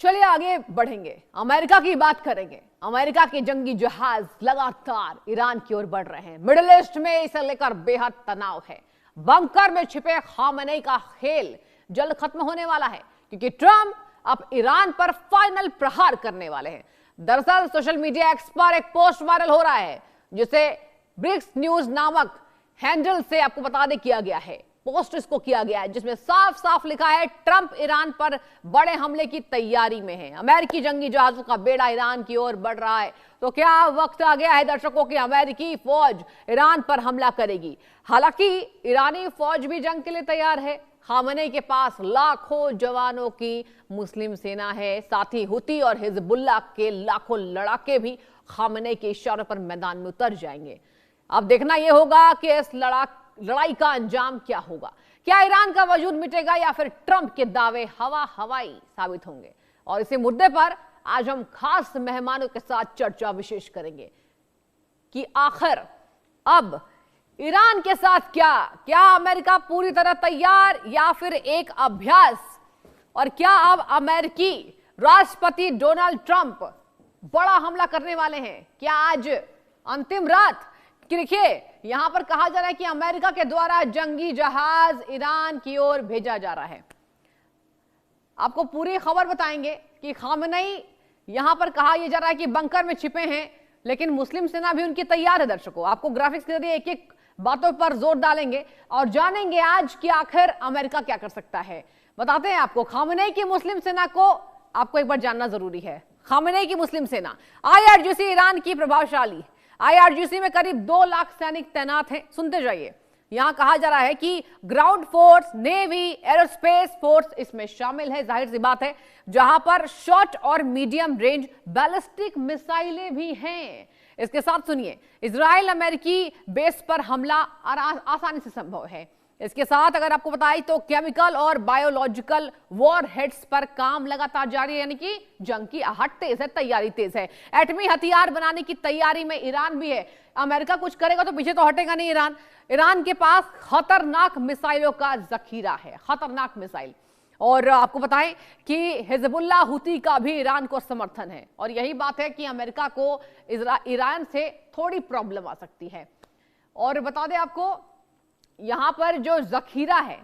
चलिए आगे बढ़ेंगे, अमेरिका की बात करेंगे। अमेरिका के जंगी जहाज लगातार ईरान की ओर बढ़ रहे हैं। मिडिल ईस्ट में इसे लेकर बेहद तनाव है। बंकर में छिपे खामेनेई का खेल जल्द खत्म होने वाला है, क्योंकि ट्रंप अब ईरान पर फाइनल प्रहार करने वाले हैं। दरअसल सोशल मीडिया एक्स पर एक पोस्ट वायरल हो रहा है, जिसे ब्रिक्स न्यूज नामक हैंडल से आपको बता दे किया गया है। पोस्ट इसको किया गया है जिसमें साफ साफ लिखा है, ट्रंप ईरान पर बड़े हमले की तैयारी में है। अमेरिकी जंगी जहाजों का बेड़ा ईरान की ओर बढ़ रहा है। तो क्या वक्त आ गया है दर्शकों की अमेरिकी फौज ईरान पर हमला करेगी? हालांकि ईरानी फौज भी जंग के लिए तैयार है। खामेनेई के पास लाखों जवानों की मुस्लिम सेना है। साथ ही हुती और हिजबुल्लाह के लाखों लड़ाके भी खामेनेई के इशारों पर मैदान में उतर जाएंगे। अब देखना यह होगा कि इस लड़ाई का अंजाम क्या होगा। क्या ईरान का वजूद मिटेगा या फिर ट्रंप के दावे हवाई साबित होंगे? और इसी मुद्दे पर आज हम खास मेहमानों के साथ चर्चा विशेष करेंगे कि आखिर अब ईरान के साथ क्या अमेरिका पूरी तरह तैयार या फिर एक अभ्यास? और क्या अब अमेरिकी राष्ट्रपति डोनाल्ड ट्रंप बड़ा हमला करने वाले हैं? क्या आज अंतिम रात? देखिए, यहां पर कहा जा रहा है कि अमेरिका के द्वारा जंगी जहाज ईरान की ओर भेजा जा रहा है। आपको पूरी खबर बताएंगे कि खामेनेई यहां पर कहा यह जा रहा है कि बंकर में छिपे हैं, लेकिन मुस्लिम सेना भी उनकी तैयार है। दर्शकों, आपको ग्राफिक्स के जरिए एक एक बातों पर जोर डालेंगे और जानेंगे आज कि आखिर अमेरिका क्या कर सकता है। बताते हैं आपको, खामेनेई की मुस्लिम सेना को आपको एक बार जानना जरूरी है। खामेनेई की मुस्लिम सेना IRGC ईरान की प्रभावशाली। IRGC में करीब 2 लाख सैनिक तैनात हैं। सुनते जाइए, यहां कहा जा रहा है कि ground force, navy, aerospace force इसमें शामिल है। जाहिर सी बात है, जहां पर शॉर्ट और मीडियम रेंज बैलिस्टिक मिसाइलें भी हैं। इसके साथ सुनिए, इजराइल अमेरिकी बेस पर हमला आसानी से संभव है। इसके साथ अगर आपको बताएं तो केमिकल और बायोलॉजिकल वॉरहेड्स पर काम लगातार जारी है, यानी कि जंग की आहट तेज है, तैयारी तेज है। एटमी हथियार बनाने की तैयारी में ईरान भी है। अमेरिका कुछ करेगा तो पीछे तो हटेगा नहीं ईरान। ईरान के पास खतरनाक मिसाइलों का जखीरा है, खतरनाक मिसाइल। और आपको बताएं कि हिजबुल्लाह हुती का भी ईरान को समर्थन है। और यही बात है कि अमेरिका को ईरान से थोड़ी प्रॉब्लम आ सकती है। और बता दें आपको, यहां पर जो जखीरा है,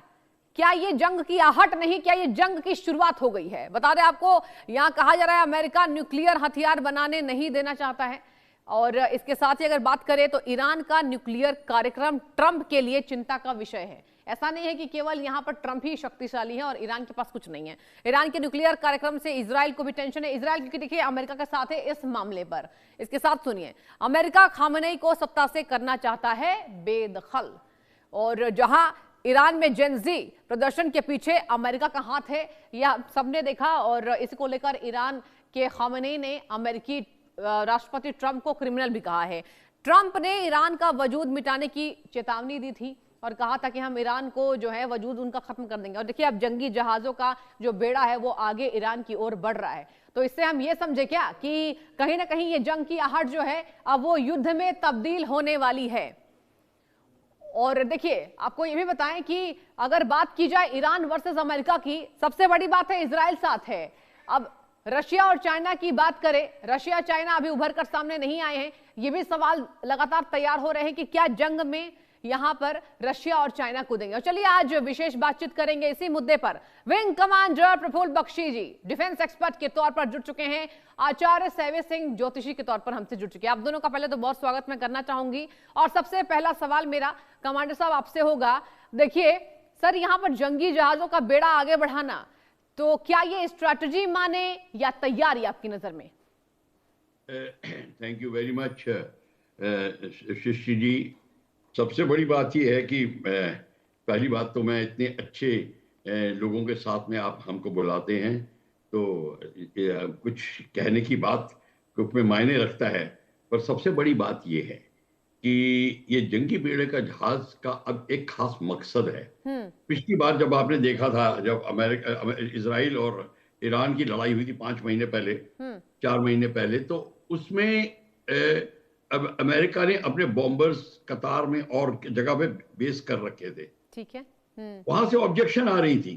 क्या ये जंग की आहट नहीं, क्या ये जंग की शुरुआत हो गई है? बता दें आपको, यहां कहा जा रहा है अमेरिका न्यूक्लियर हथियार बनाने नहीं देना चाहता है। और इसके साथ ही अगर बात करें तो ईरान का न्यूक्लियर कार्यक्रम ट्रंप के लिए चिंता का विषय है। ऐसा नहीं है कि केवल यहां पर ट्रंप ही शक्तिशाली है और ईरान के पास कुछ नहीं है। ईरान के न्यूक्लियर कार्यक्रम से इजराइल को भी टेंशन है। इजराइल क्योंकि देखिए अमेरिका के साथ है इस मामले पर। इसके साथ सुनिए, अमेरिका खामेनेई को सत्ता से करना चाहता है बेदखल। और जहां ईरान में जेनजी प्रदर्शन के पीछे अमेरिका का हाथ है, यह सबने देखा। और इसको लेकर ईरान के खामेनेई ने अमेरिकी राष्ट्रपति ट्रंप को क्रिमिनल भी कहा है। ट्रंप ने ईरान का वजूद मिटाने की चेतावनी दी थी और कहा था कि हम ईरान को जो है वजूद उनका खत्म कर देंगे। और देखिए, अब जंगी जहाजों का जो बेड़ा है वो आगे ईरान की ओर बढ़ रहा है। तो इससे हम ये समझे क्या कि कहीं ना कहीं ये जंग की आहट जो है अब वो युद्ध में तब्दील होने वाली है। और देखिए, आपको ये भी बताएं कि अगर बात की जाए ईरान वर्सेस अमेरिका की, सबसे बड़ी बात है इजराइल साथ है। अब रशिया और चाइना की बात करें, रशिया चाइना अभी उभर कर सामने नहीं आए हैं। ये भी सवाल लगातार तैयार हो रहे हैं कि क्या जंग में यहां पर रशिया और चाइना कूदेंगे। और चलिए आज विशेष बातचीत करेंगे इसी मुद्दे पर। विंग कमांडर प्रफुल्ल बख्शी जी डिफेंस एक्सपर्ट के तौर पर जुड़ चुके हैं। आचार्य सैवे सिंह ज्योतिषी के तौर पर हमसे जुड़ चुके हैं। आप दोनों का पहले तो बहुत स्वागत मैं करना चाहूंगी। और सबसे पहला सवाल मेरा कमांडर साहब आपसे होगा। देखिए सर, यहां पर जंगी जहाजों का बेड़ा आगे बढ़ाना, तो क्या ये स्ट्रैटेजी माने या तैयारी आपकी नजर में? थैंक यू वेरी मच शिष्य जी। सबसे बड़ी बात यह है कि पहली बात तो मैं इतने अच्छे लोगों के साथ में आप हमको बुलाते हैं, तो कुछ कहने की बात कुछ में मायने रखता है। पर सबसे बड़ी बात यह है कि ये जंगी बेड़े का जहाज का अब एक खास मकसद है। पिछली बार जब आपने देखा था, जब इजराइल और ईरान की लड़ाई हुई थी 5 महीने पहले, 4 महीने पहले, तो उसमें अब अमेरिका ने अपने बॉम्बर्स कतार में और जगह पे बेस कर रखे थे। ठीक है। वहां से ऑब्जेक्शन आ रही थी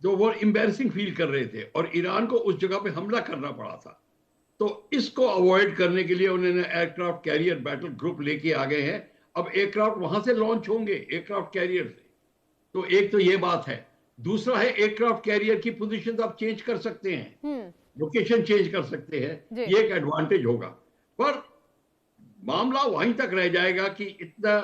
तो वो एम्बैरसिंग फील कर रहे थे और ईरान को उस जगह पे हमला करना पड़ा था। तो इसको अवॉइड करने के लिए उन्होंने एयरक्राफ्ट कैरियर बैटल ग्रुप लेके आ गए हैं। अब एयरक्राफ्ट वहां से लॉन्च होंगे, एयरक्राफ्ट कैरियर से। तो एक तो ये बात है। दूसरा है एयरक्राफ्ट कैरियर की पोजीशन आप चेंज कर सकते हैं, लोकेशन चेंज कर सकते हैं, ये एक एडवांटेज होगा। पर मामला वहीं तक रह जाएगा कि इतना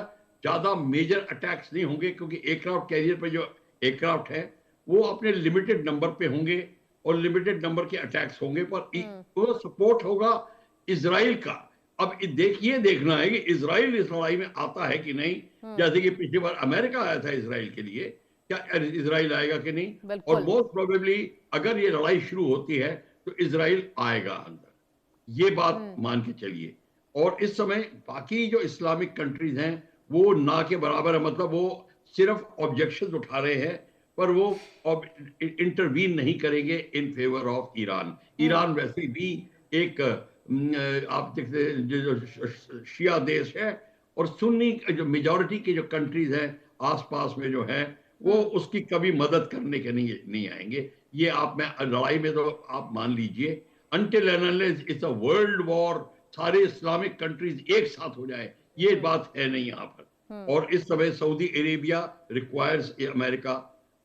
ज्यादा मेजर अटैक्स नहीं होंगे, क्योंकि एयरक्राफ्ट कैरियर पे जो एयरक्राफ्ट है वो अपने लिमिटेड नंबर पे होंगे और लिमिटेड नंबर के अटैक्स होंगे, पर वो सपोर्ट होगा इजराइल का। अब देखिए, देखना है कि इजराइल इस लड़ाई में आता है कि नहीं। जैसे कि पिछली बार अमेरिका आया था इजराइल के लिए, क्या इजराइल आएगा कि नहीं? और मोस्ट प्रोबेबली अगर ये लड़ाई शुरू होती है तो इजराइल आएगा अंदर, ये बात मान के चलिए। और इस समय बाकी जो इस्लामिक कंट्रीज हैं वो ना के बराबर है, मतलब वो सिर्फ ऑब्जेक्शन उठा रहे हैं, पर वो इंटरवीन नहीं करेंगे in favour of Iran. Iran वैसे भी एक आप देखते हैं जो शिया देश है, और सुन्नी जो मेजॉरिटी की जो कंट्रीज हैं आसपास में जो है वो उसकी कभी मदद करने के नहीं आएंगे। ये आप में लड़ाई में तो आप मान लीजिए, until and unless it's a world war, सारे इस्लामिक कंट्रीज एक साथ हो जाए, ये बात है नहीं यहाँ पर। और इस समय सऊदी अरेबिया रिक्वायर्स अमेरिका,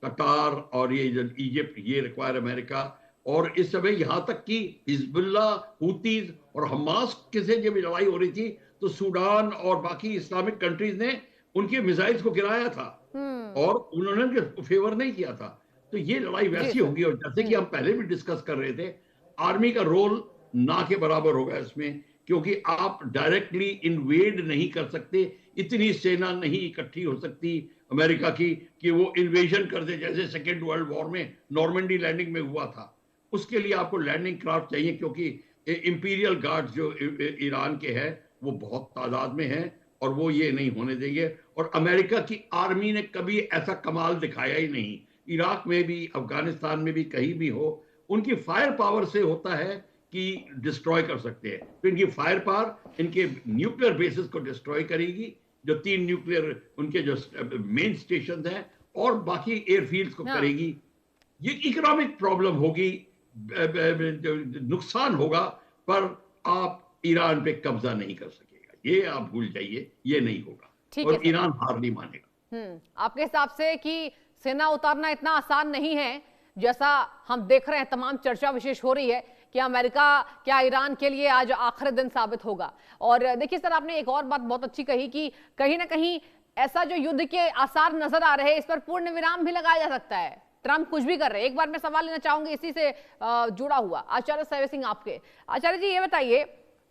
कतार और ये जो इजिप्ट, ये रिक्वायर अमेरिका। और इस समय यहां तक कि हिजबुल्ला, हूतीज और हमास के से जब लड़ाई हो रही थी तो सूडान और बाकी इस्लामिक कंट्रीज ने उनके मिसाइल्स को गिराया था और उन्होंने फेवर नहीं किया था। तो ये लड़ाई वैसी होगी। और जैसे कि हम पहले भी डिस्कस कर रहे थे, आर्मी का रोल ना के बराबर होगा इसमें, क्योंकि आप डायरेक्टली इन्वेड नहीं कर सकते, इतनी सेना नहीं इकट्ठी हो सकती अमेरिका की कि वो इन्वेजन कर दे, जैसे सेकेंड वर्ल्ड वॉर में नॉर्मंडी लैंडिंग में हुआ था। उसके लिए आपको लैंडिंग क्राफ्ट चाहिए, क्योंकि इंपीरियल गार्ड जो ईरान के हैं वो बहुत तादाद में हैं और वो ये नहीं होने देंगे। और अमेरिका की आर्मी ने कभी ऐसा कमाल दिखाया ही नहीं, इराक में भी, अफगानिस्तान में भी, कहीं भी हो। उनकी फायर पावर से होता है कि डिस्ट्रॉय कर सकते हैं। तो इनकी फायर पावर इनके न्यूक्लियर बेसिस को डिस्ट्रॉय करेगी, जो 3 न्यूक्लियर उनके जो मेन स्टेशन हैं, और बाकी एयरफील्ड्स को करेगी। ये इकोनॉमिक प्रॉब्लम होगी, नुकसान होगा, पर आप ईरान पे कब्जा नहीं कर सकेगा, ये आप भूल जाइए, ये नहीं होगा और ईरान हार नहीं मानेगा। आपके हिसाब से कि सेना उतारना इतना आसान नहीं है, जैसा हम देख रहे हैं, तमाम चर्चा विशेष हो रही है कि अमेरिका क्या ईरान के लिए आज आखिरी दिन साबित होगा। और देखिए सर, आपने एक और बात बहुत अच्छी कही कि कहीं ना कहीं ऐसा जो युद्ध के आसार नजर आ रहे हैं, इस पर पूर्ण विराम भी लगाया जा सकता है। ट्रंप कुछ भी कर रहे हैं। एक बार मैं सवाल लेना चाहूंगी इसी से जुड़ा हुआ, आचार्य सैवे सिंह आपके। आचार्य जी, ये बताइए,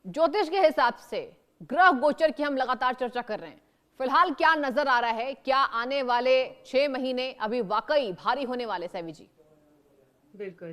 ज्योतिष के हिसाब से ग्रह गोचर की हम लगातार चर्चा कर रहे हैं, फिलहाल क्या नजर आ रहा है? क्या आने वाले 6 महीने अभी वाकई भारी होने वाले? सैवी जी। बिल्कुल,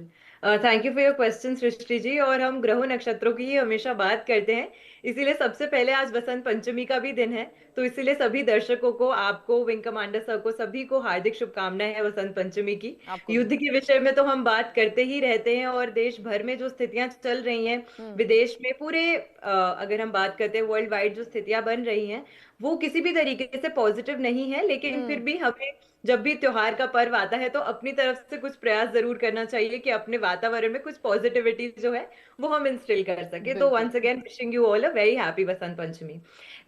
thank you for your question Srishti ji. और हम ग्रहों नक्षत्रों की ही हमेशा बात करते हैं, इसीलिए सबसे पहले आज बसंत पंचमी का भी दिन है, तो इसीलिए सभी दर्शकों को, आपको, विंग कमांडर सर को, सभी को हार्दिक शुभकामनाएं हैं बसंत पंचमी की। युद्ध के विषय में तो हम बात करते ही रहते हैं, और देश भर में जो स्थितियां चल रही हैं, विदेश में, पूरे अगर हम बात करते हैं वर्ल्ड वाइड जो स्थितियां बन रही हैं, वो किसी भी तरीके से पॉजिटिव नहीं है। लेकिन फिर भी हमें जब भी त्योहार का पर्व आता है तो अपनी तरफ से कुछ प्रयास जरूर करना चाहिए कि अपने वातावरण में कुछ पॉजिटिविटी जो है वो हम इंस्टिल कर सके। तो once again wishing you all a very happy Basant Panchami.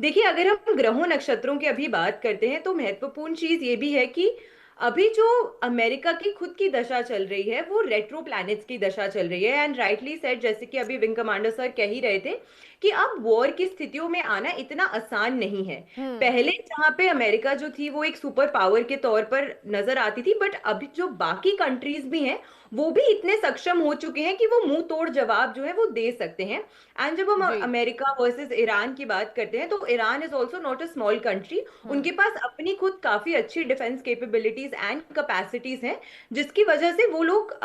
देखिए, अगर हम ग्रहों नक्षत्रों की अभी बात करते हैं तो महत्वपूर्ण चीज ये भी है कि अभी जो अमेरिका की खुद की दशा चल रही है वो रेट्रो प्लैनेट्स की दशा चल रही है। एंड राइटली सेड, जैसे कि अभी विंग कमांडर सर कह ही रहे थे कि अब वॉर की स्थितियों में आना इतना आसान नहीं है। पहले जहां पे अमेरिका जो थी वो एक सुपर पावर के तौर पर नजर आती थी, बट अभी जो बाकी कंट्रीज भी हैं वो भी इतने सक्षम हो चुके हैं कि वो मुंह तोड़ जवाब जो है वो दे सकते हैं। एंड जब हम अमेरिका वर्सेस ईरान की बात करते हैं तो Iran is also not a small country. उनके पास अपनी खुद काफी अच्छी डिफेंस कैपेबिलिटीज एंड कैपेसिटीज हैं, जिसकी वजह से वो लोग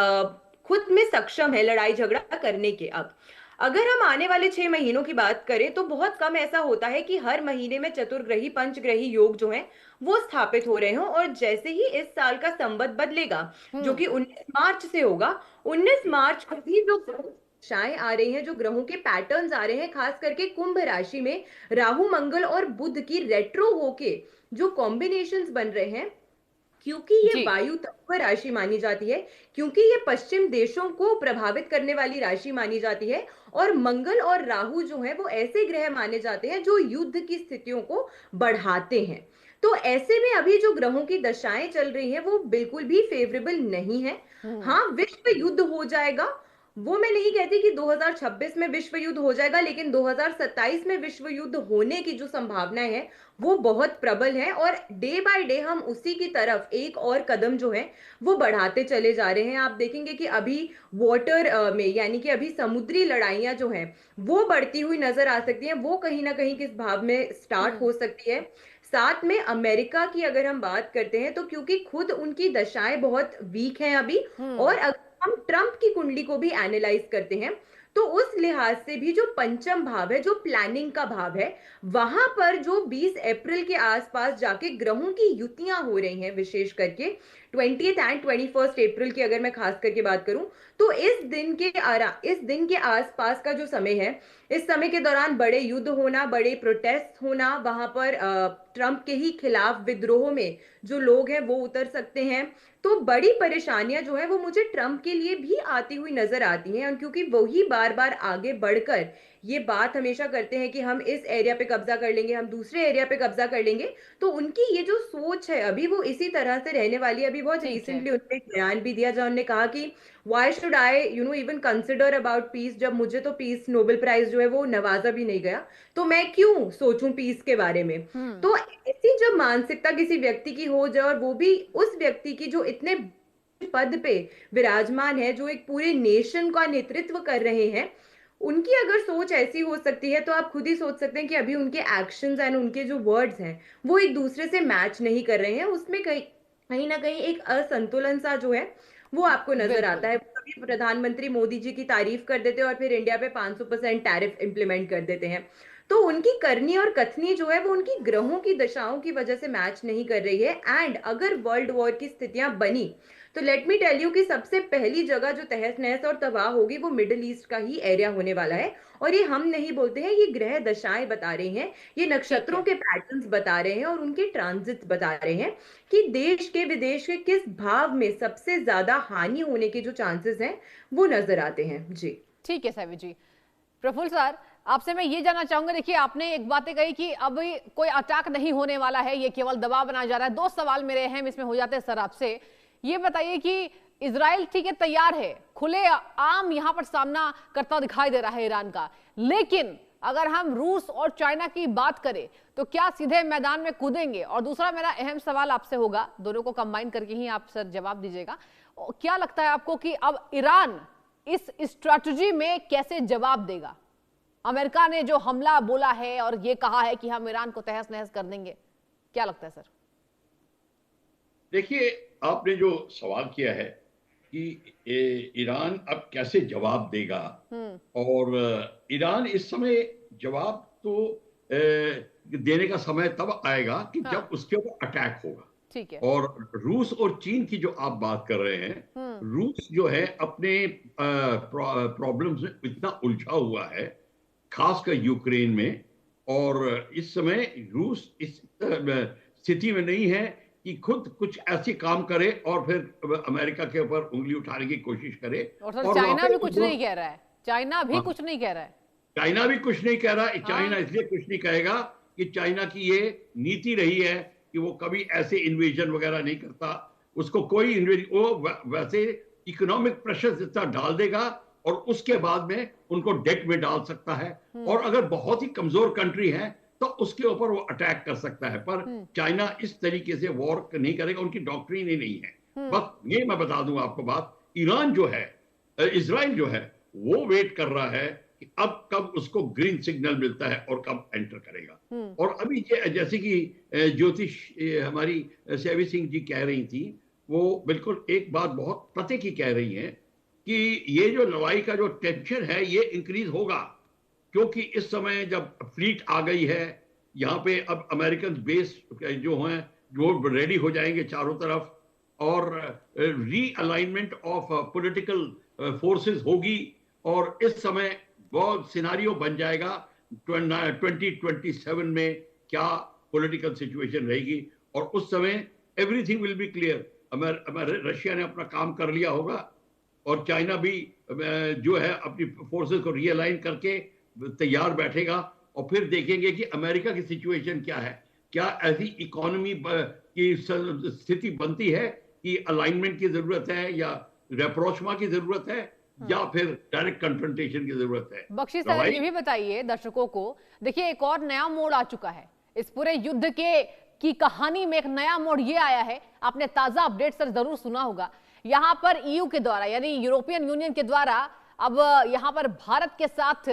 खुद में सक्षम है लड़ाई झगड़ा करने के। अब अगर हम आने वाले 6 महीनों की बात करें तो बहुत कम ऐसा होता है कि हर महीने में चतुर्ग्रही पंचग्रही योग जो है वो स्थापित हो रहे हों। और जैसे ही इस साल का संवत बदलेगा, जो कि 19 मार्च से होगा, 19 मार्च को भी जो दशाएं आ रही हैं, जो ग्रहों के पैटर्न्स आ रहे हैं, खास करके कुंभ राशि में राहु मंगल और बुध की रेट्रो होके जो कॉम्बिनेशंस बन रहे हैं, क्योंकि ये जी। वायु तत्व राशि मानी जाती है, क्योंकि ये पश्चिम देशों को प्रभावित करने वाली राशि मानी जाती है, और मंगल और राहु जो है वो ऐसे ग्रह माने जाते हैं जो युद्ध की स्थितियों को बढ़ाते हैं। तो ऐसे में अभी जो ग्रहों की दशाएं चल रही हैं वो बिल्कुल भी फेवरेबल नहीं है। हम्म। हाँ, विश्व युद्ध हो जाएगा, वो मैं नहीं कहती कि 2026 में विश्व युद्ध हो जाएगा, लेकिन 2027 में विश्व युद्ध होने की जो संभावनाएं है वो बहुत प्रबल है, और डे बाय डे हम उसी की तरफ एक और कदम जो है वो बढ़ाते चले जा रहे हैं। आप देखेंगे कि अभी वाटर में, यानी कि अभी समुद्री लड़ाइयां जो हैं वो बढ़ती हुई नजर आ सकती हैं। वो कहीं ना कहीं किस भाव में स्टार्ट हम्म। हो सकती है। साथ में अमेरिका की अगर हम बात करते हैं, तो क्योंकि खुद उनकी दशाएं बहुत वीक हैं अभी, हम्म। और अगर हम ट्रंप की कुंडली को भी एनालाइज करते हैं, तो उस लिहाज से भी जो पंचम भाव है, जो प्लानिंग का भाव है, वहां पर जो 20 अप्रैल के आसपास जाके ग्रहों की युतियां हो रही हैं, विशेष करके 20th एंड 21st अप्रैल की अगर मैं खास करके बात करूं, तो इस दिन के आसपास का जो समय है, इस समय के दौरान बड़े युद्ध होना, बड़े प्रोटेस्ट होना, वहां पर ट्रंप के ही खिलाफ विद्रोह में जो लोग हैं वो उतर सकते हैं। तो बड़ी परेशानियां जो है वो मुझे ट्रंप के लिए भी आती हुई नजर आती हैं, क्योंकि वही बार बार आगे बढ़कर ये बात हमेशा करते हैं कि हम इस एरिया पे कब्जा कर लेंगे, हम दूसरे एरिया पे कब्जा कर लेंगे। तो उनकी ये जो सोच है अभी वो इसी तरह से रहने वाली है। अभी बहुत ठीक है। रिसेंटली उन्होंने एक बयान भी दिया जहां उन्होंने कहा कि why should I even consider about piece, जब मुझे तो पीस नोबेल प्राइज जो है वो नवाजा भी नहीं गया, तो मैं क्यों सोचूं पीस के बारे में। हम्म। तो ऐसी जब मानसिकता किसी व्यक्ति की हो जाए, और वो भी उस व्यक्ति की जो इतने पद पे विराजमान है, जो एक पूरे नेशन का नेतृत्व कर रहे हैं, उनकी अगर सोच ऐसी हो सकती है, तो आप खुद ही सोच सकते हैं कि अभी उनके एक्शंस एंड उनके जो वर्ड्स हैं वो एक दूसरे से मैच नहीं कर रहे हैं। उसमें कहीं कहीं ना कहीं एक असंतुलन सा जो है वो आपको नजर आता बिल्कुल। है। वो कभी प्रधानमंत्री मोदी जी की तारीफ कर देते हैं और फिर इंडिया पे 500% टैरिफ इंप्लीमेंट कर देते हैं। तो उनकी करनी और कथनी जो है वो उनकी ग्रहों की दशाओं की वजह से मैच नहीं कर रही है। एंड अगर वर्ल्ड वॉर की स्थितियां बनी, तो लेट मी टेल यू कि सबसे पहली जगह जो तहस नहस और तबाह होगी वो मिडिल ईस्ट का ही एरिया होने वाला है। और ये हम नहीं बोलते हैं, ये ग्रह दशाएं बता रही हैं, ये ठीक नक्षत्रों है। के पैटर्न्स बता रहे हैं, और उनके ट्रांजिट्स बता रहे हैं कि देश के विदेश के किस भाव में सबसे ज्यादा हानि होने के जो चांसेस हैं वो नजर आते हैं। जी ठीक है सैवी जी। प्रफुल्ल सर, आपसे मैं ये जानना चाहूंगा, देखिए आपने एक बातें कही कि अभी कोई अटैक नहीं होने वाला है, ये केवल दबाव बनाया जा रहा है। दो सवाल मेरे अहम इसमें हो जाते हैं सर आपसे। ये बताइए कि इजराइल ठीक है तैयार है, खुले आम यहां पर सामना करता दिखाई दे रहा है ईरान का, लेकिन अगर हम रूस और चाइना की बात करें तो क्या सीधे मैदान में कूदेंगे? और दूसरा मेरा अहम सवाल आपसे होगा, दोनों को कंबाइन करके ही आप सर जवाब दीजिएगा, क्या लगता है आपको कि अब ईरान इस स्ट्रैटेजी में कैसे जवाब देगा? अमेरिका ने जो हमला बोला है और ये कहा है कि हम ईरान को तहस नहस कर देंगे, क्या लगता है सर? देखिए, आपने जो सवाल किया है कि ईरान अब कैसे जवाब देगा, और ईरान इस समय जवाब तो देने का समय तब आएगा कि हाँ। जब उसके ऊपर अटैक होगा। ठीक है। और रूस और चीन की जो आप बात कर रहे हैं, रूस जो है अपने प्रॉब्लम्स में इतना उलझा हुआ है, खासकर यूक्रेन में, और इस समय रूस इस स्थिति में नहीं है कि खुद कुछ ऐसे काम करे और फिर अमेरिका के ऊपर उंगली उठाने की कोशिश करे। और सर और वहां चाइना पे भी कुछ नहीं कह रहा है, चाइना भी कुछ नहीं कह रहा है। चाइना भी कुछ नहीं कह रहा। चाइना हाँ। इसलिए कुछ नहीं कहेगा कि चाइना की ये नीति रही है कि वो कभी ऐसे इन्वेजन वगैरह नहीं करता। उसको कोई वो वैसे इकोनॉमिक प्रेशर जितना डाल देगा और उसके बाद में उनको डेट में डाल सकता है, और अगर बहुत ही कमजोर कंट्री है तो उसके ऊपर वो अटैक कर सकता है। पर चाइना इस तरीके से वॉर नहीं करेगा, उनकी डॉक्ट्रिन ही नहीं है। बस ये मैं बता दूं आपको बात, ईरान जो है, इजराइल जो है, वो वेट कर रहा है कि अब कब उसको ग्रीन सिग्नल मिलता है और कब एंटर करेगा। और अभी जैसे कि ज्योतिष हमारी सेवी सिंह जी कह रही थी, वो बिल्कुल एक बात बहुत पते की कह रही हैं कि ये जो लड़ाई का जो टेंशन है ये इंक्रीज होगा, क्योंकि इस समय जब फ्लीट आ गई है यहाँ पे, अब अमेरिकन बेस जो हैं जो रेडी हो जाएंगे चारों तरफ, और रीअलाइनमेंट ऑफ पॉलिटिकल फोर्सेस होगी, और इस समय बहुत सिनारियो बन जाएगा 2027 में क्या पॉलिटिकल सिचुएशन रहेगी। और उस समय everything will be clear. Russia ने अपना काम कर लिया होगा और चाइना भी जो है अपनी फोर्सेस को रियलाइन करके तैयार बैठेगा, और फिर देखेंगे कि अमेरिका की सिचुएशन क्या है। क्या ऐसी इकोनॉमी की स्थिति बनती है कि अलाइनमेंट की जरूरत है, या रेप्रोचमा की जरूरत है, या फिर डायरेक्ट कन्फ्रंटेशन की जरूरत है। बख्शी सर, ये भी बताइए दर्शकों को, देखिए एक और नया मोड़ आ चुका है इस पूरे युद्ध की कहानी में। एक नया मोड़ ये आया है, आपने ताजा अपडेट सर जरूर सुना होगा, यहां पर ईयू के द्वारा यानी यूरोपियन यूनियन के द्वारा अब यहां पर भारत के साथ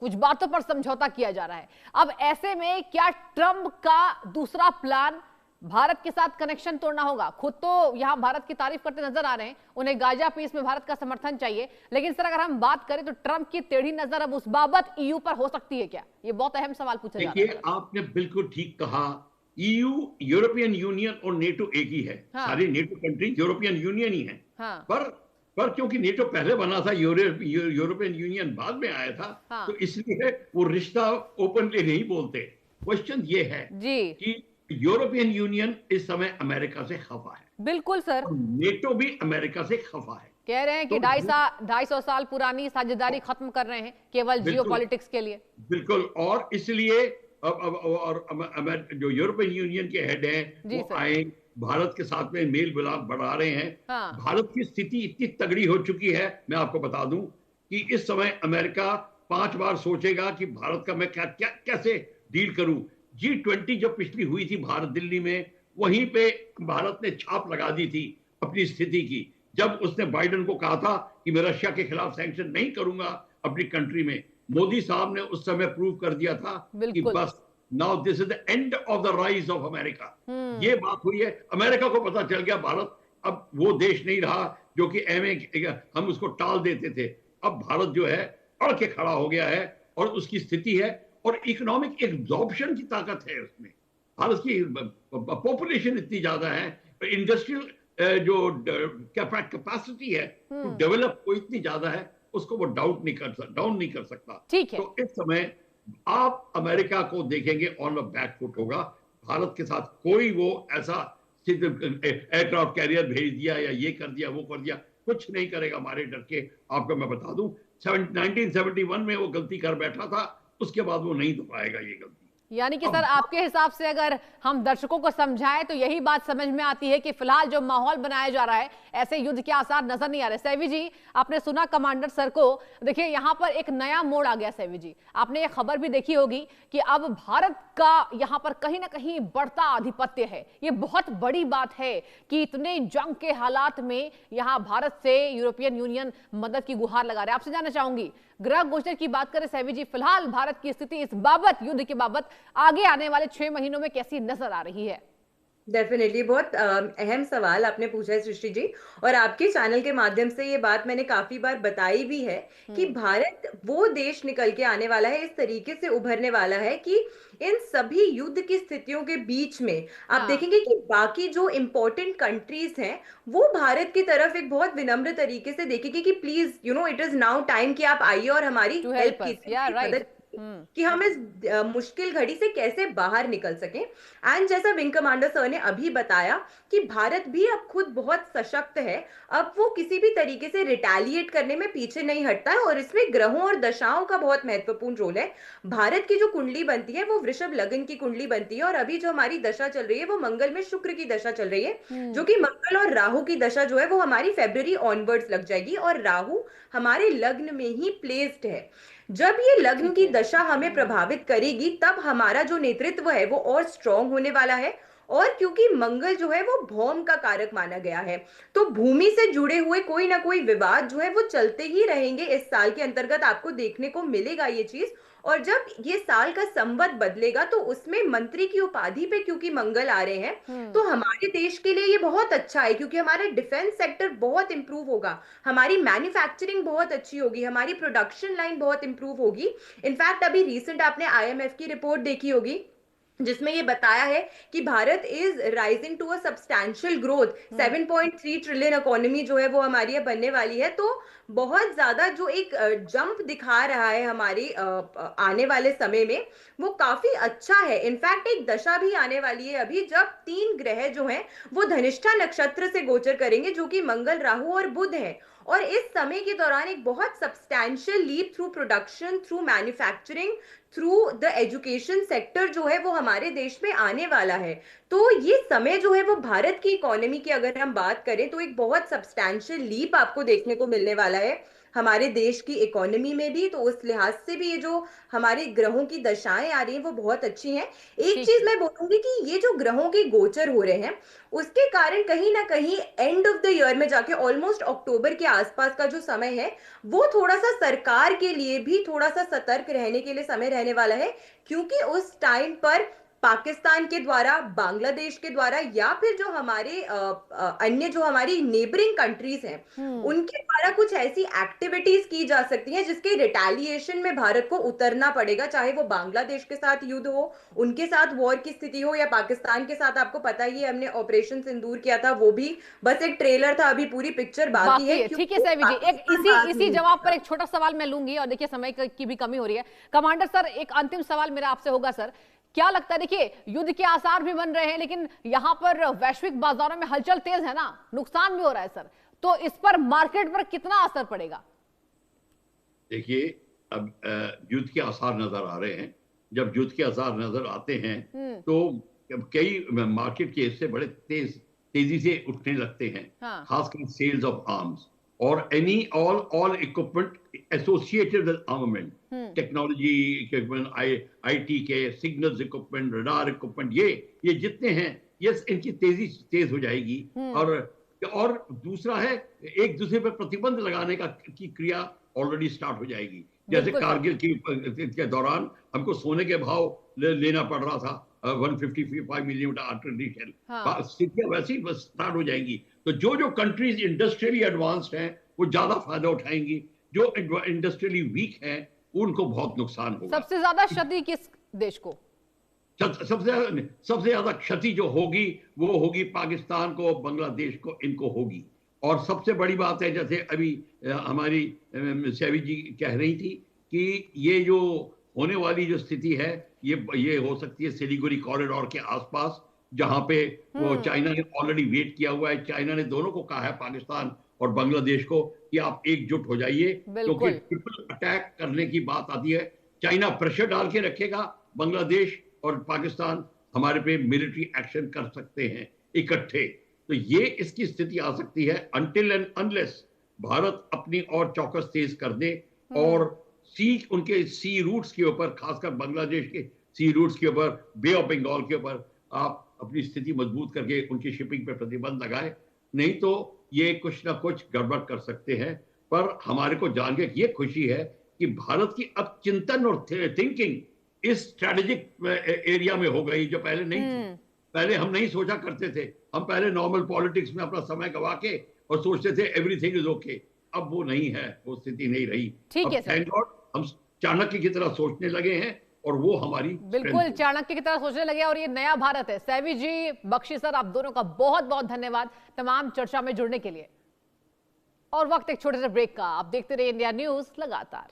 कुछ बातों पर समझौता किया जा रहा है। अब ऐसे में क्या ट्रंप का दूसरा प्लान भारत के साथ कनेक्शन तोड़ना होगा? खुद तो यहां भारत की तारीफ करते नजर आ रहे हैं, उन्हें गाजा पीस में भारत का समर्थन चाहिए, लेकिन सर अगर हम बात करें तो ट्रंप की टेढ़ी नजर अब उस बाबत ईयू पर हो सकती है क्या? ये बहुत अहम सवाल पूछा जा रहा है। देखिए, आपने बिल्कुल ठीक कहा, यूरोपियन यूनियन और नेटो एक ही है। हाँ। सारी नेटो कंट्री यूरोपियन यूनियन ही है। हाँ। पर क्योंकि नेटो पहले बना था, यूरोपियन यूनियन बाद में आया था, हाँ। तो इसलिए वो रिश्ता ओपनली नहीं बोलते। क्वेश्चन ये है जी कि यूरोपियन यूनियन इस समय अमेरिका से खफा है। बिल्कुल सर, नेटो भी अमेरिका से खफा है। कह रहे हैं कि तो 250 साल पुरानी साझेदारी खत्म कर रहे हैं केवल जियोपॉलिटिक्स के लिए। बिल्कुल, और इसलिए जो यूरोपियन यूनियन के हेड हैं वो आए, भारत के साथ में मेल मिलाप बढ़ा रहे हैं। हाँ। भारत की स्थिति इतनी तगड़ी हो चुकी है, मैं आपको बता दूं कि इस समय अमेरिका 5 बार सोचेगा कि भारत का मैं कैसे डील करूं। G20 जो पिछली हुई थी भारत दिल्ली में, वहीं पे भारत ने छाप लगा दी थी अपनी स्थिति की, जब उसने बाइडेन को कहा था कि मैं रशिया के खिलाफ सैंक्शन नहीं करूंगा अपनी कंट्री में। मोदी साहब ने उस समय प्रूव कर दिया था कि बस now this is the end of the rise of America. ये बात हुई है, अमेरिका को पता चल गया भारत अब वो देश नहीं रहा जो कि हम उसको टाल देते थे। अब भारत जो है अड़ के खड़ा हो गया है, और उसकी स्थिति है, और इकोनॉमिक एब्जॉर्प्शन की ताकत है उसमें। भारत की पॉपुलेशन इतनी ज्यादा है, इंडस्ट्रियल जो कैपेसिटी है टू डेवलप वो इतनी ज्यादा है, उसको वो डाउन नहीं कर सकता। ठीक है। तो इस समय आप अमेरिका को देखेंगे ऑन द बैक फुट होगा। भारत के साथ कोई वो ऐसा एयरक्राफ्ट कैरियर भेज दिया या ये कर दिया वो कर दिया, कुछ नहीं करेगा हमारे डर के। आपको मैं बता दूं 1971 में वो गलती कर बैठा था, उसके बाद वो नहीं दोहराएगा ये गलती। यानी कि सर आपके हिसाब से अगर हम दर्शकों को समझाएं तो यही बात समझ में आती है कि फिलहाल जो माहौल बनाया जा रहा है ऐसे युद्ध के आसार नजर नहीं आ रहे। सैवी जी, आपने सुना कमांडर सर को, देखिए यहां पर एक नया मोड़ आ गया। सैवी जी, आपने ये खबर भी देखी होगी कि अब भारत का यहां पर कहीं ना कहीं बढ़ता आधिपत्य है। ये बहुत बड़ी बात है कि इतने जंग के हालात में यहां भारत से यूरोपियन यूनियन मदद की गुहार लगा रहे हैं। आपसे जानना चाहूंगी, गृह गोचर की बात करें सैवी जी, फिलहाल भारत की स्थिति इस बाबत, युद्ध के बाबत आगे आने वाले 6 महीनों में कैसी नजर आ रही है? डेफिनेटली बहुत अहम सवाल आपने पूछा है सृष्टि जी, और आपके चैनल के माध्यम से ये बात मैंने काफी बार बताई भी है कि भारत वो देश निकल के आने वाला है, इस तरीके से उभरने वाला है कि इन सभी युद्ध की स्थितियों के बीच में आप देखेंगे कि बाकी जो इंपॉर्टेंट कंट्रीज हैं वो भारत की तरफ एक बहुत विनम्र तरीके से देखेंगे कि please it is now time कि आप आइए और हमारी हेल्प कीजिए, मदद कि हम इस मुश्किल घड़ी से कैसे बाहर निकल सकें। एंड जैसा विंग कमांडर सर ने अभी बताया कि भारत भी अब खुद बहुत सशक्त है, अब वो किसी भी तरीके से रिटेलिएट करने में पीछे नहीं हटता है, और इसमें ग्रहों और दशाओं का बहुत महत्वपूर्ण रोल है। भारत की जो कुंडली बनती है वो वृषभ लग्न की कुंडली बनती है, और अभी जो हमारी दशा चल रही है वो मंगल में शुक्र की दशा चल रही है, जो कि मंगल और राहु की दशा जो है वो हमारी फरवरी ऑनवर्ड्स लग जाएगी, और राहु हमारे लग्न में ही प्लेस्ड है। जब ये लग्न की दशा हमें प्रभावित करेगी तब हमारा जो नेतृत्व है वो और स्ट्रांग होने वाला है, और क्योंकि मंगल जो है वो भौम का कारक माना गया है, तो भूमि से जुड़े हुए कोई ना कोई विवाद जो है वो चलते ही रहेंगे। इस साल के अंतर्गत आपको देखने को मिलेगा ये चीज, और जब ये साल का संवत बदलेगा तो उसमें मंत्री की उपाधि पे क्योंकि मंगल आ रहे हैं, तो हमारे देश के लिए ये बहुत अच्छा है, क्योंकि हमारा डिफेंस सेक्टर बहुत इंप्रूव होगा, हमारी मैन्युफैक्चरिंग बहुत अच्छी होगी, हमारी प्रोडक्शन लाइन बहुत इंप्रूव होगी। इनफैक्ट अभी रिसेंट आपने IMF की रिपोर्ट देखी होगी जिसमें ये बताया है कि Bharat is rising to a substantial growth. 7.3 trillion economy जो है वो हमारी अब बनने वाली है। तो बहुत ज्यादा जो एक जंप दिखा रहा है हमारी आने वाले समय में, वो काफी अच्छा है। इनफैक्ट एक दशा भी आने वाली है अभी, जब 3 ग्रह जो हैं वो धनिष्ठा नक्षत्र से गोचर करेंगे, जो कि मंगल, राहु और बुध है। और इस समय के दौरान एक बहुत substantial leap through production, through manufacturing, through the education sector जो है वो हमारे देश में आने वाला है। तो ये समय जो है वो भारत की इकोनॉमी की अगर हम बात करें तो एक बहुत सब्सटैंशियल लीप आपको देखने को मिलने वाला है हमारे देश की इकोनॉमी में भी। तो उस लिहाज से भी ये जो हमारे ग्रहों की दशाएं आ रही हैं वो बहुत अच्छी हैं। एक चीज मैं बोलूंगी कि ये जो ग्रहों के गोचर हो रहे हैं उसके कारण कहीं ना कहीं एंड ऑफ द ईयर में जाके ऑलमोस्ट अक्टूबर के आसपास का जो समय है वो थोड़ा सा सरकार के लिए भी थोड़ा सा सतर्क रहने के लिए समय रहने वाला है। क्योंकि उस टाइम पर पाकिस्तान के द्वारा, बांग्लादेश के द्वारा, या फिर जो हमारे अन्य जो हमारी नेबरिंग कंट्रीज हैं उनके द्वारा कुछ ऐसी एक्टिविटीज की जा सकती हैं जिसके रिटेलिएशन में भारत को उतरना पड़ेगा। चाहे वो बांग्लादेश के साथ युद्ध हो, उनके साथ वॉर की स्थिति हो, या पाकिस्तान के साथ। आपको पता ही है हमने ऑपरेशन सिंदूर किया था, वो भी बस एक ट्रेलर था, अभी पूरी पिक्चर बाकी है। ठीक है सैवी जी, एक इसी जवाब पर एक छोटा सवाल मैं लूंगी, और देखिए समय की भी कमी हो रही है। कमांडर सर, एक अंतिम सवाल मेरा आपसे होगा सर, क्या लगता है, देखिए युद्ध के आसार भी बन रहे हैं लेकिन यहां पर वैश्विक बाजारों में हलचल तेज है ना, नुकसान भी हो रहा है सर, तो इस पर मार्केट पर कितना असर पड़ेगा? देखिए, अब युद्ध के आसार नजर आ रहे हैं। जब युद्ध के आसार नजर आते हैं तो कई मार्केट के हिस्से बड़े तेजी से उठने लगते हैं। हाँ। खासकर सेल्स ऑफ आर्म्स और any all equipment associated with armament, technology equipment, IT के सिग्नल्स इक्विपमेंट, रडार इक्विपमेंट, ये जितने हैं, ये इनकी तेज हो जाएगी। और दूसरा है, एक दूसरे पर प्रतिबंध लगाने की क्रिया ऑलरेडी स्टार्ट हो जाएगी। जैसे कारगिल के दौरान हमको सोने के भाव लेना पड़ रहा था, 155 मिलीमीटर आर्टिलरी शेल। स्थितियां वैसी स्टार्ट हो जाएंगी। तो जो कंट्रीज इंडस्ट्रियली एडवांस्ड हैं वो ज्यादा फायदा उठाएंगी, जो इंडस्ट्रियली वीक हैं उनको बहुत नुकसान होगा। सबसे ज्यादा क्षति किस देश को? सबसे ज्यादा क्षति जो होगी वो होगी पाकिस्तान को, बांग्लादेश को, इनको होगी। और सबसे बड़ी बात है, जैसे अभी हमारी सैवी जी कह रही थी कि ये जो होने वाली जो स्थिति है ये हो सकती है सिलीगुड़ी कॉरिडोर के आसपास, जहां पे वो चाइना ने ऑलरेडी वेट किया हुआ है। चाइना ने दोनों को कहा है, पाकिस्तान और बांग्लादेश को, कि आप एकजुट हो जाइए, क्योंकि ट्रिपल अटैक करने की बात आती है। चाइना प्रेशर डाल के रखेगा, बांग्लादेश और पाकिस्तान हमारे पे मिलिट्री एक्शन कर सकते हैं इकट्ठे। तो ये इसकी स्थिति आ सकती है अनटिल एंड अनलेस भारत अपनी और चौकस तेज कर दे और उनके सी रूट्स के ऊपर, खासकर बांग्लादेश के सी रूट्स के ऊपर, बे ऑफ बंगाल के ऊपर आप अपनी स्थिति मजबूत करके उनकी शिपिंग पर प्रतिबंध लगाए। नहीं तो ये कुछ ना कुछ गड़बड़ कर सकते हैं। पर हमारे को जान के ये खुशी है कि भारत की अब चिंतन और थिंकिंग इस स्ट्रेटेजिक एरिया में हो गई, जो पहले नहीं थी। पहले हम नहीं सोचा करते थे, हम पहले नॉर्मल पॉलिटिक्स में अपना समय गवा के और सोचते थे एवरीथिंग इज ओके। अब वो नहीं है, वो स्थिति नहीं रही। ठीक है, थैंक गॉड हम चाणक्य की तरह सोचने लगे हैं और वो हमारी बिल्कुल चाणक्य की तरह सोचने लगे, और ये नया भारत है। सैवी जी, बख्शी सर, आप दोनों का बहुत बहुत धन्यवाद तमाम चर्चा में जुड़ने के लिए। और वक्त एक छोटे से ब्रेक का, आप देखते रहिए इंडिया न्यूज लगातार।